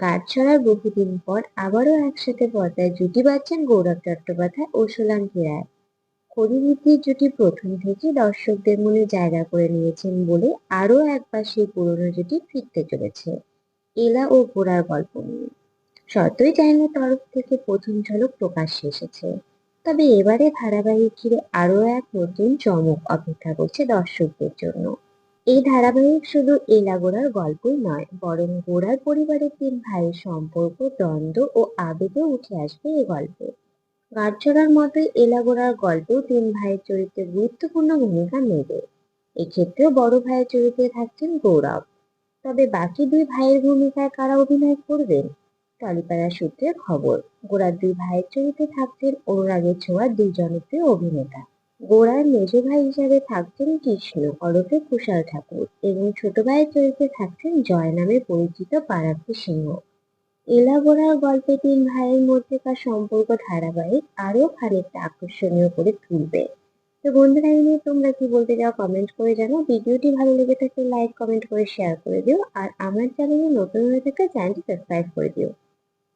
গাঁটছড়ার বহুদিন পর আবারও একসাথে পর্দায় জুটি বাঁধছেন গৌরব চট্টোপাধ্যায় ও সোলাঙ্কি রায়। করিবৃদ্ধির জুটি প্রথম থেকে দর্শকদের মনে জায়গা করে নিয়েছেন বলে আরও একবার সেই পুরনো জুটি ফিরতে চলেছে এলা ও গোড়ার গল্প নিয়ে। সত্যই জাইনের তরফ থেকে প্রথম ঝলক প্রকাশ্যে এসেছে, তবে এবারে ধারাবাহিক ঘিরে আরও এক নতুন চমক অপেক্ষা করছে দর্শকদের জন্য। এই ধারাবাহিক শুধু এলা গোড়ার গল্পই নয়, বরং গোড়ার পরিবারের তিন ভাইয়ের সম্পর্ক, দ্বন্দ্ব ও আবেগে উঠে আসবে এই গল্পে। গাঁটছড়ার মতোই এলা গোড়ার গল্পেও তিন ভাইয়ের চরিত্রে গুরুত্বপূর্ণ ভূমিকা নেবে। এক্ষেত্রেও বড় ভাইয়ের চরিত্রে থাকছেন গৌরব। তবে বাকি দুই ভাইয়ের ভূমিকায় কারা অভিনয় করবেন? টলিপাড়া সূত্রে খবর, গোড়ার দুই ভাইয়ের চরিত্রে থাকছেন অনুরাগের ছোঁয়ার দুই জনপ্রিয় অভিনেতা। গোড়ার মেজ ভাই হিসাবে থাকছেন কৃষ্ণ ওরফে কুশাল ঠাকুর এবং ছোট ভাইয়ের চরিত্রে থাকছেন জয় নামে পরিচিত পারাব্য সিংহ। এলা গোড়ার গল্পে তিন ভাইয়ের মধ্যেকার সম্পর্ক ধারাবাহিক আরো খানিকটা আকর্ষণীয় করে তুলবে। তো বন্ধুরা, এই নিয়ে তোমরা কি বলতে চাও কমেন্ট করে জানাও। ভিডিওটি ভালো লেগে থাকলে লাইক কমেন্ট করে শেয়ার করে দিও, আর আমার চ্যানেলে নতুন হয়ে থাকলে চ্যানেলটি সাবস্ক্রাইব করে দিও।